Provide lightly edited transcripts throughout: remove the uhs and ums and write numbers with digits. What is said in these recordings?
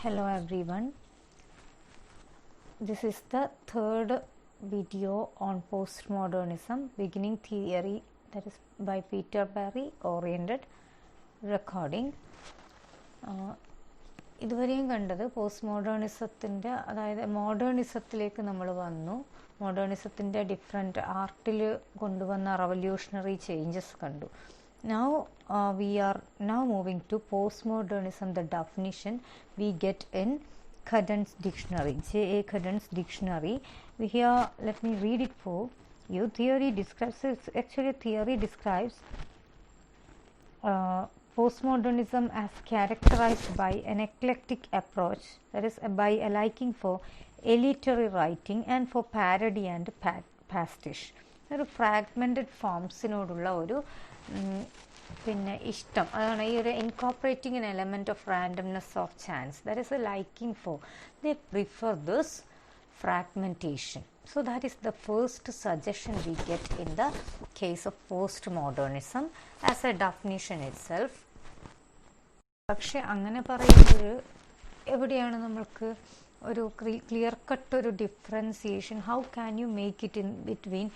Hello everyone, this is the third video on postmodernism, beginning theory, that is by Peter Barry, oriented recording. ഇതുവരെയും കണ്ടത് post മോഡേണിസത്തിൻ്റെ, അതായത് മോഡേണിസത്തിലേക്ക് നമ്മൾ വന്നു. മോഡേണിസത്തിൻ്റെ different ആർട്ടിൽ കൊണ്ടുവന്ന revolutionary changes കണ്ടു. Now we are now moving to postmodernism. The definition we get in Cadden's dictionary, J.A. Cadden's dictionary. Here, let me read it for you. Theory describes postmodernism as characterized by an eclectic approach, that is by a liking for elitary writing and for parody and pastiche. ഒരു fragmented ഫോംസിനോടുള്ള ഒരു പിന്നെ ഇഷ്ടം, അതാണ് ഈ ഒരു incorporating an element of randomness of chance. That is a liking for, they prefer this fragmentation. So that is the first suggestion we get in the case of postmodernism as a definition itself. പക്ഷെ അങ്ങനെ പറയുമ്പോൾ എവിടെയാണ് നമ്മൾക്ക് ഒരു clear cut ഒരു differentiation? How can you make it in between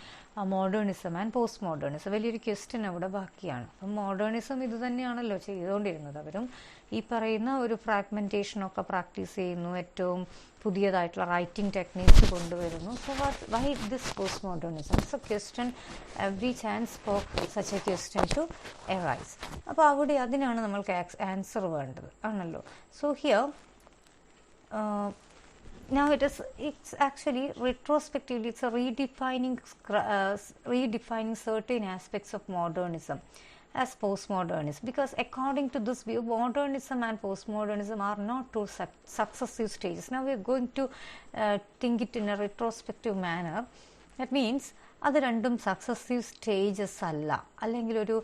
modernism and post modernism? വലിയൊരു question അവിടെ ബാക്കിയാണ്. അപ്പം മോഡേണിസം ഇത് തന്നെയാണല്ലോ ചെയ്തുകൊണ്ടിരുന്നത്. അവരും ഈ പറയുന്ന ഒരു ഫ്രാഗ്മെൻറ്റേഷനൊക്കെ പ്രാക്ടീസ് ചെയ്യുന്നു, ഏറ്റവും പുതിയതായിട്ടുള്ള റൈറ്റിംഗ് ടെക്നീക്സ് കൊണ്ടുവരുന്നു. So why this post modernism? It's a question, every chance for such a question to arise. അപ്പോൾ അവിടെ അതിനാണ് നമ്മൾക്ക് ആൻസർ വേണ്ടത് ആണല്ലോ. So here now it's actually retrospectively it's a redefining certain aspects of modernism as postmodernism, because according to this view, modernism and postmodernism are not two successive stages. Now we are going to think it in a retrospective manner. That means അത് രണ്ടും successive stages അല്ല, അല്ലെങ്കിൽ ഒരു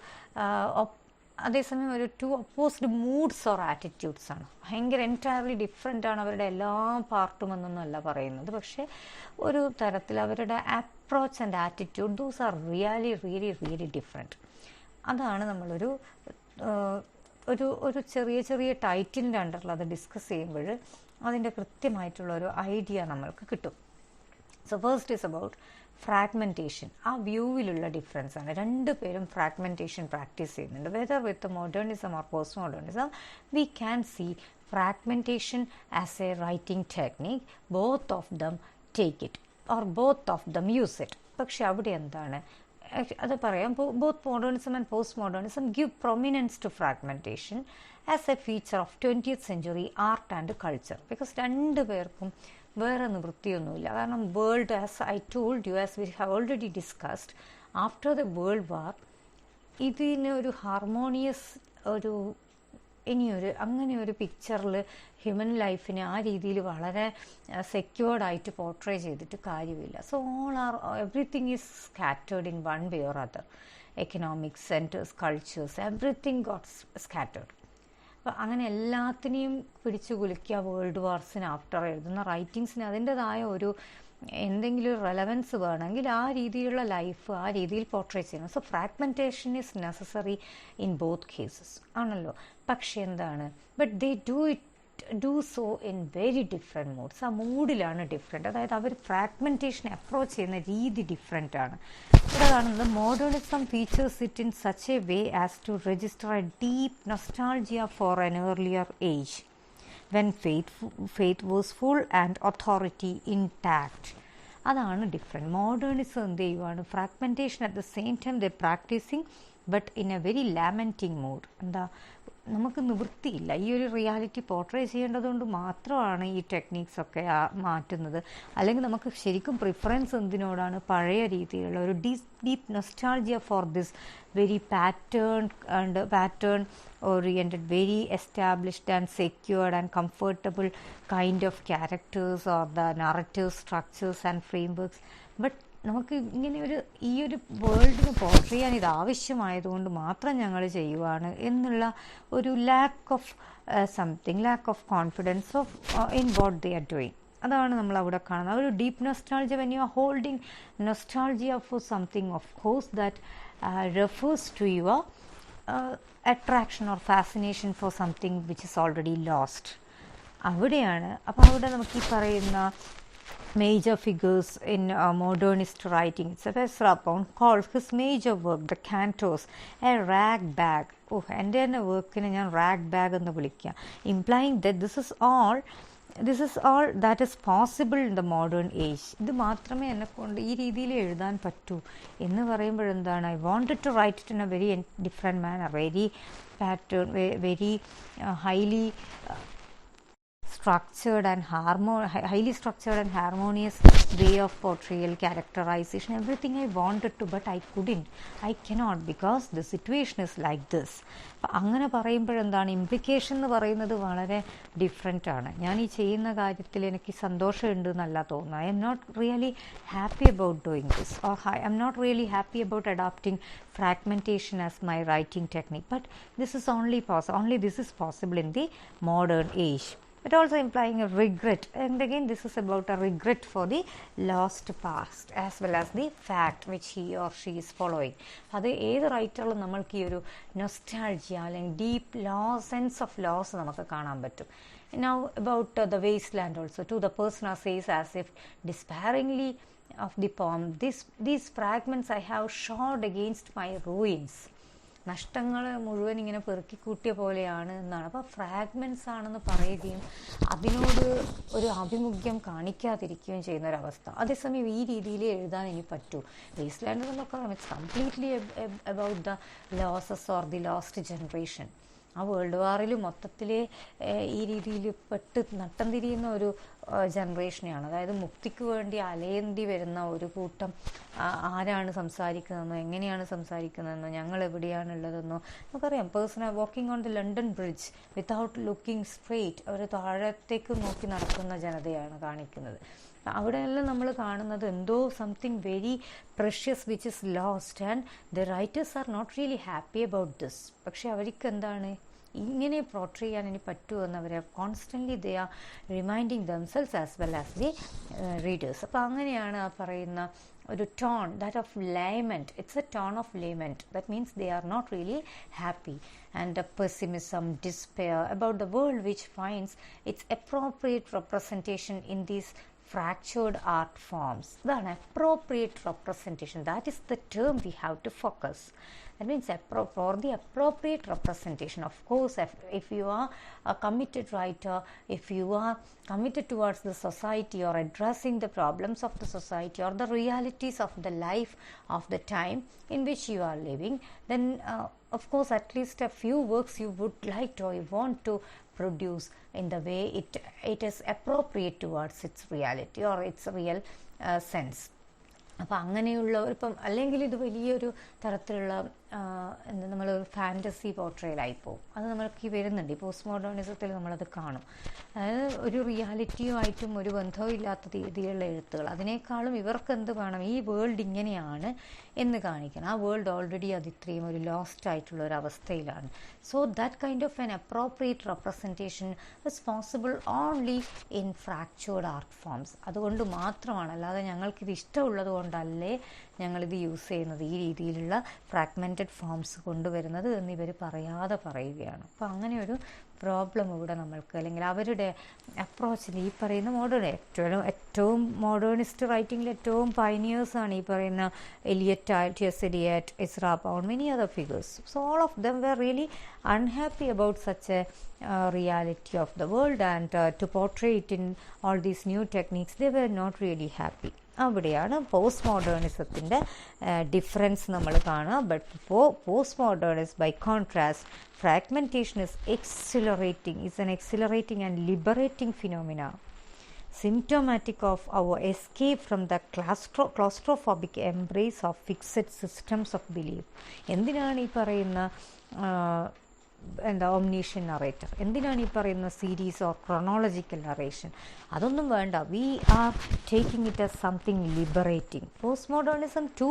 അതേസമയം ഒരു two opposed moods or attitudes ആണ്. ഭയങ്കര entirely different ആണ് അവരുടെ എല്ലാ പാർട്ടും എന്നൊന്നുമല്ല പറയുന്നത്. പക്ഷേ ഒരു തരത്തിൽ അവരുടെ approach and attitude, those are really different. അതാണ് നമ്മളൊരു ഒരു ചെറിയ ചെറിയ ടൈറ്റിലിൻ്റെ അണ്ടറിൽ അത് ഡിസ്കസ് ചെയ്യുമ്പോൾ അതിൻ്റെ കൃത്യമായിട്ടുള്ള ഒരു ഐഡിയ നമ്മൾക്ക് കിട്ടും. So first is about fragmentation. ആ വ്യൂവിലുള്ള ഡിഫറൻസ് ആണ്. രണ്ട് പേരും ഫ്രാഗ്മെൻറ്റേഷൻ പ്രാക്ടീസ് ചെയ്യുന്നുണ്ട്. Whether with modernism or post modernism, we can see fragmentation as a writing technique. Both of them take it or both of them use it. പക്ഷെ അവിടെ എന്താണ് അത് പറയാം, both modernism and post modernism give prominence to fragmentation as a feature of 20th century art and culture. Because രണ്ട് പേർക്കും വേറെ നിവൃത്തിയൊന്നുമില്ല. കാരണം world, as I told you, as we have already discussed, after the world war ഇതിന് ഒരു harmonious ഒരു ഇനിയൊരു അങ്ങനെ ഒരു പിക്ചറിൽ ഹ്യൂമൻ ലൈഫിനെ ആ രീതിയിൽ വളരെ സെക്യൂർഡായിട്ട് പോർട്രേ ചെയ്തിട്ട് കാര്യമില്ല. So everything is scattered in one way or other. Economics, centres, cultures, everything got scattered. അപ്പോൾ അങ്ങനെ എല്ലാത്തിനെയും പിടിച്ചു കുലുക്കിയ വേൾഡ് വാർസിന് ആഫ്റ്റർ എഴുതുന്ന റൈറ്റിങ്സിന് അതിൻ്റെതായ ഒരു എന്തെങ്കിലും ഒരു റെലവൻസ് വേണമെങ്കിൽ ആ രീതിയിലുള്ള ലൈഫ് ആ രീതിയിൽ പോർട്രേ ചെയ്യണം. So fragmentation is necessary in both cases ആണല്ലോ. പക്ഷെ എന്താണ്, but they do so in very different moods. ആ മൂഡിലാണ് ഡിഫറെൻറ്റ്. അതായത് അവർ ഫ്രാഗ്മെൻറ്റേഷൻ അപ്രോച്ച് ചെയ്യുന്ന രീതി ഡിഫറെൻ്റ് ആണ്. ഇവിടെ കാണുന്നത് modernism features it in such a way as to register a deep nostalgia for an earlier age when faith was full and authority intact. അതാണ് different. Modernism എന്ത് ചെയ്യുവാണ്, fragmentation at the same time the practicing but in a very lamenting mood. എന്താ, നമുക്ക് നിവൃത്തിയില്ല, ഈ ഒരു reality portray ചെയ്യേണ്ടതുകൊണ്ട് മാത്രമാണ് ഈ ടെക്നീക്സൊക്കെ മാറ്റുന്നത്. അല്ലെങ്കിൽ നമുക്ക് ശരിക്കും പ്രിഫറൻസ് എന്തിനോടാണ്, പഴയ രീതിയിലുള്ള ഒരു deep nostalgia for this very pattern oriented, very established and secured and comfortable kind of characters or the narrative structures and frameworks. But നമുക്ക് ഇങ്ങനെ ഈ ഒരു വേൾഡിന് പോർട്രേ ചെയ്യാൻ ഇത് ആവശ്യമായതുകൊണ്ട് മാത്രം ഞങ്ങൾ ചെയ്യുവാണ് എന്നുള്ള ഒരു lack of confidence of in what they are doing. അതാണ് നമ്മൾ അവിടെ കാണുന്നത്. ഒരു deep nostalgia, when you are holding nostalgia for something, of course that refers to your attraction or fascination for something which is already lost. അവിടെയാണ്. അപ്പോൾ അവിടെ നമുക്ക് ഈ പറയുന്ന major figures in modernist writing. Sefesrapon calls his major work, the Cantos, a rag bag. ഓ, എൻ്റെ തന്നെ വർക്കിനെ ഞാൻ റാഗ് ബാഗ് എന്ന് വിളിക്കുക, implying that this is all that is possible in the modern age. ഇത് മാത്രമേ എന്നെ കൊണ്ട് ഈ രീതിയിൽ എഴുതാൻ പറ്റൂ എന്ന് പറയുമ്പോഴെന്താണ്, I wanted to write it in a very different manner, very pattern, very highly structured and highly structured and harmonious way of portrayal, characterization, everything I wanted to, but I couldn't, I cannot, because the situation is like this. അപ്പം അങ്ങനെ പറയുമ്പോഴെന്താണ്, implication എന്ന് പറയുന്നത് വളരെ different ആണ്. ഞാൻ ഈ ചെയ്യുന്ന കാര്യത്തിൽ എനിക്ക് സന്തോഷമുണ്ട് എന്നല്ല തോന്നുന്നത്. I'm not really happy about doing this, or I'm not really happy about adopting fragmentation as my writing technique, but this is only this is possible in the modern age. But also implying a regret, and again this is about a regret for the lost past as well as the fact which he or she is following. അത് ഏത് റൈറ്ററിലും നമ്മൾക്ക് ഈ ഒരു nostalgia അല്ലെങ്കിൽ deep sense of loss നമുക്ക് കാണാൻ പറ്റും. Now about the wasteland also, to the person who says as if despairingly of the poem, these fragments I have shod against my ruins. നഷ്ടങ്ങൾ മുഴുവൻ ഇങ്ങനെ പെറുക്കിക്കൂട്ടിയ പോലെയാണ് എന്നാണ്. അപ്പോൾ ഫ്രാഗ്മെൻറ്റ്സ് ആണെന്ന് പറയുകയും അതിനോട് ഒരു ആഭിമുഖ്യം കാണിക്കാതിരിക്കുകയും ചെയ്യുന്ന ഒരവസ്ഥ. അതേസമയം ഈ രീതിയിൽ എഴുതാൻ ഇനി പറ്റൂ. വേസ്റ്റ്ലാൻഡ് എന്നൊക്കെ it's completely about the losses or the lost generation. ആ വേൾഡ് വാറിൽ മൊത്തത്തിൽ ഈ രീതിയിൽ പെട്ട് നട്ടം തിരിയുന്ന ഒരു ജനറേഷനെയാണ്. അതായത് മുക്തിക്ക് വേണ്ടി അലയേണ്ടി വരുന്ന ഒരു കൂട്ടം ആരാണ് സംസാരിക്കുന്നതെന്നോ എങ്ങനെയാണ് സംസാരിക്കുന്നതെന്നോ ഞങ്ങൾ എവിടെയാണുള്ളതെന്നോ നമുക്കറിയാം. Person walking on the London bridge without looking straight, അവർ താഴത്തേക്ക് നോക്കി നടക്കുന്ന ജനതയാണ് കാണിക്കുന്നത്. അവിടെയെല്ലാം നമ്മൾ കാണുന്നത് എന്തോ something very precious which is lost, and the writers are not really happy about this. പക്ഷെ അവർക്ക് എന്താണ് ഇങ്ങനെ പോർട്രേ ചെയ്യാൻ ഇനി പറ്റുമെന്ന് അവർ constantly they are reminding themselves as well as the readers. അപ്പോൾ അങ്ങനെയാണ് ആ പറയുന്ന ഒരു tone, that of lament. It's a tone of ലേമെൻറ്റ്. That means they are not really happy. And pessimism, despair about the world which finds its appropriate representation in these fractured art forms. Then appropriate representation, that is the term we have to focus. That means for the appropriate representation, of course, if you are a committed writer, if you are committed towards the society or addressing the problems of the society or the realities of the life of the time in which you are living, then of course at least a few works you would like to, you want to produce in the way it is appropriate towards its reality or its real sense. അപ്പോൾ അങ്ങനെയുള്ള ഇപ്പം അല്ലെങ്കിൽ ഇത് വലിയൊരു തരത്തിലുള്ള എന്താ നമ്മൾ fantasy പോർട്രേലായിപ്പോവും. അത് നമ്മൾക്ക് വരുന്നുണ്ട് ഈ പോസ്റ്റ് മോഡേണിസത്തിൽ നമ്മളത് കാണും. അതായത് ഒരു റിയാലിറ്റിയുമായിട്ടും ഒരു ബന്ധവും ഇല്ലാത്ത രീതിയിലുള്ള എഴുത്തുകൾ. അതിനേക്കാളും ഇവർക്ക് എന്ത് വേണം, ഈ വേൾഡ് ഇങ്ങനെയാണ് എന്ന് കാണിക്കണം. ആ വേൾഡ് ഓൾറെഡി അത് ഇത്രയും ഒരു ലോസ്റ്റ് ആയിട്ടുള്ള ഒരു അവസ്ഥയിലാണ്. So that kind of an appropriate representation is possible only in fractured art forms. അതുകൊണ്ട് മാത്രമാണ്, അല്ലാതെ ഞങ്ങൾക്കിത് ഇഷ്ടമുള്ളത് കൊണ്ടല്ലേ ഞങ്ങളിത് യൂസ് ചെയ്യുന്നത്, ഈ രീതിയിലുള്ള ഫ്രാഗ്മെൻറ്റഡ് ഫോംസ് കൊണ്ടുവരുന്നത് എന്ന് ഇവർ പറയാതെ പറയുകയാണ്. അപ്പോൾ അങ്ങനെ ഒരു പ്രോബ്ലം ഇവിടെ നമ്മൾക്ക്, അല്ലെങ്കിൽ അവരുടെ അപ്രോച്ചിൽ ഈ പറയുന്ന ഏറ്റവും മോഡേണിസ്റ്റ് റൈറ്റിങ്ങിൽ ഏറ്റവും പൈനിയേഴ്സാണ് ഈ പറയുന്ന Eliot, Ezra Pound, many other figures. So all of them were really unhappy about such a reality of the world, and to portray it in all these new techniques, they were not really happy. അവിടെയാണ് post മോഡേണിസത്തിൻ്റെ difference നമ്മൾ കാണുക. But post modernism by contrast, fragmentation is an exhilarating and liberating phenomena, symptomatic of our escape from the claustrophobic embrace of fixed systems of belief. എന്തിനാണ് ഈ പറയുന്ന ഓംനീഷ്യൻ narrator, എന്തിനാണ് ഈ പറയുന്ന സീരീസ് ഓർ ക്രോണോളജിക്കൽ നറേഷൻ? അതൊന്നും വേണ്ട. We are taking it as something liberating. Postmodernism to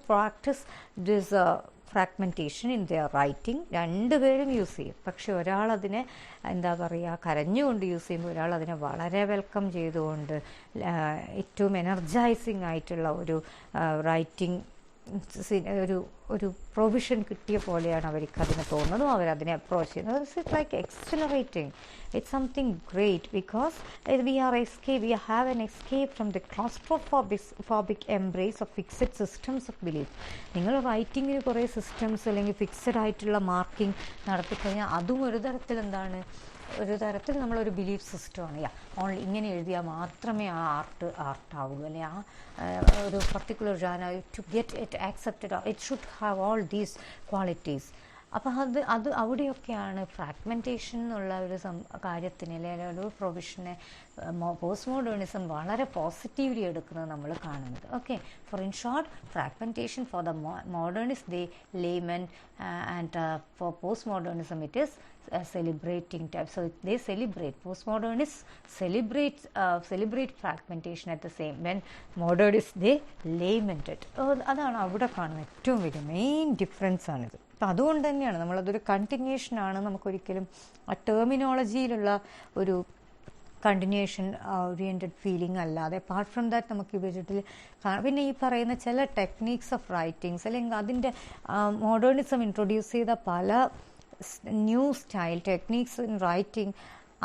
practice this fragmentation in their writing. രണ്ടുപേരും use ചെയ്യും. പക്ഷെ ഒരാളതിനെ എന്താ പറയുക, കരഞ്ഞുകൊണ്ട് യൂസ് ചെയ്യുമ്പോൾ ഒരാൾ അതിനെ വളരെ വെൽക്കം ചെയ്തുകൊണ്ട് ഏറ്റവും എനർജൈസിങ് ആയിട്ടുള്ള ഒരു റൈറ്റിംഗ് ഒരു പ്രൊവിഷൻ കിട്ടിയ പോലെയാണ് അവർക്ക് അതിനെ തോന്നുന്നതും അവരതിനെ അപ്രോച്ച് ചെയ്യുന്നത്. It's like exhilarating. It's something great because we have an escape from the claustrophobic embrace of fixed systems of belief. നിങ്ങൾ റൈറ്റിങ്ങിന് കുറേ സിസ്റ്റംസ് അല്ലെങ്കിൽ ഫിക്സഡ് ആയിട്ടുള്ള മാർക്കിംഗ് നടത്തിക്കഴിഞ്ഞാൽ അതും ഒരു തരത്തിൽ നമ്മളൊരു ബിലീഫ് സിസ്റ്റമാണ്. ഓൺലി ഇങ്ങനെ എഴുതിയാൽ മാത്രമേ ആ ആർട്ടാവുള്ളൂ, അല്ലെങ്കിൽ ആ ഒരു particular genre to get it accepted it should have all these qualities. അപ്പോൾ അത് അവിടെയൊക്കെയാണ് ഫ്രാഗ്മെൻറ്റേഷൻ എന്നുള്ള ഒരു കാര്യത്തിന് അല്ലെങ്കിൽ ഒരു പ്രൊവിഷനെ പോസ്റ്റ് മോഡേണിസം വളരെ പോസിറ്റീവ്ലി എടുക്കുന്നത് നമ്മൾ കാണുന്നത്. Okay, for in short, fragmentation for the modernist they laymen and for postmodernism it is celebrating type. So they celebrate, postmodernists celebrate fragmentation at the same when modernists they lament it. അതാണ് അവിടെ കാണുന്ന ഏറ്റവും വലിയ main difference ആണിത്. അപ്പം അതുകൊണ്ട് തന്നെയാണ് നമ്മളതൊരു കണ്ടിന്യൂഷനാണ്, നമുക്കൊരിക്കലും ആ ടെർമിനോളജിയിലുള്ള ഒരു കണ്ടിന്യൂഷൻ ഓറിയൻറ്റഡ് ഫീലിംഗ് അല്ലാതെ അപ്പാർട്ട് ഫ്രം ദാറ്റ് നമുക്ക് ഇവരിൽ പിന്നെ ഈ പറയുന്ന ചില ടെക്നീക്സ് ഓഫ് റൈറ്റിങ്സ് അല്ലെങ്കിൽ അതിൻ്റെ മോഡേണിസം ഇൻട്രൊഡ്യൂസ് ചെയ്ത പല new style techniques in writing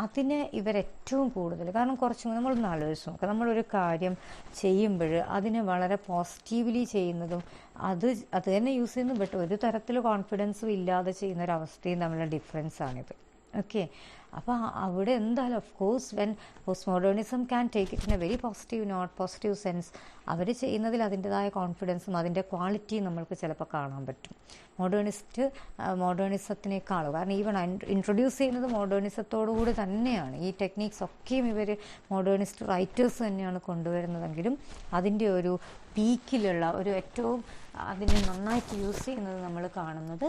അതിന് ഇവരേറ്റവും കൂടുതൽ, കാരണം കുറച്ചും നമ്മളൊന്ന് ആലോചിച്ച് നോക്കാം, നമ്മളൊരു കാര്യം ചെയ്യുമ്പോൾ അതിനെ വളരെ പോസിറ്റീവ്ലി ചെയ്യുന്നതും അത് തന്നെ യൂസ് ചെയ്യുന്നു, ബട്ട് ഒരു തരത്തിൽ കോൺഫിഡൻസും ഇല്ലാതെ ചെയ്യുന്നൊരവസ്ഥയും തമ്മിലുള്ള ഡിഫറൻസാണിത്. ഓക്കെ, അപ്പോൾ അവിടെ എന്തായാലും of course when post modernism can take it in a very positive sense, അവർ ചെയ്യുന്നതിൽ അതിൻ്റെതായ കോൺഫിഡൻസും അതിൻ്റെ ക്വാളിറ്റിയും നമ്മൾക്ക് ചിലപ്പോൾ കാണാൻ പറ്റും. മോഡേണിസത്തിനേക്കാളും, കാരണം ഈവൺ ഇൻട്രൊഡ്യൂസ് ചെയ്യുന്നത് മോഡേണിസത്തോടുകൂടി തന്നെയാണ്. ഈ ടെക്നീക്സ് ഒക്കെയും ഇവർ മോഡേണിസ്റ്റ് റൈറ്റേഴ്സ് തന്നെയാണ് കൊണ്ടുവരുന്നതെങ്കിലും അതിൻ്റെ ഒരു പീക്കിലുള്ള ഒരു ഏറ്റവും അതിനെ നന്നായിട്ട് യൂസ് ചെയ്യുന്നത് നമ്മൾ കാണുന്നത്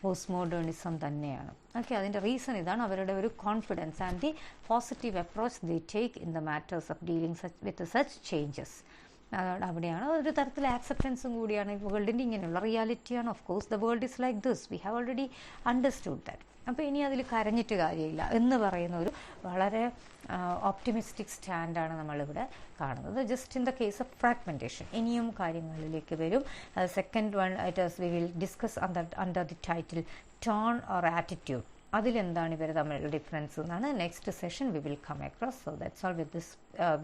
പോസ്റ്റ് മോഡേണിസം തന്നെയാണ്. ഓക്കെ, അതിൻ്റെ റീസൺ ഇതാണ്, അവരുടെ ഒരു confidence and the positive approach they take in the matters of dealing with such changes. അവിടെയാണ് ഒരു തരത്തിൽ ആക്സെപ്റ്റൻസും കൂടിയാണ്. വേൾഡിൻ്റെ ഇങ്ങനെയുള്ള റിയാലിറ്റിയാണ്. Of course the world is like this, we have already understood that. അപ്പോൾ ഇനി അതിൽ കരഞ്ഞിട്ട് കാര്യമില്ല എന്ന് പറയുന്ന ഒരു വളരെ ഓപ്റ്റിമിസ്റ്റിക് സ്റ്റാൻഡാണ് നമ്മളിവിടെ കാണുന്നത്. Just in the case of fragmentation. ഇനിയും കാര്യങ്ങളിലേക്ക് വരും. Second one we will discuss under the title tone or attitude. അതിലെന്താണ് ഇവർ തമ്മിലുള്ള ഡിഫറൻസ് എന്നാണ് next session we will come across. So that's all with this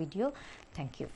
video. Thank U.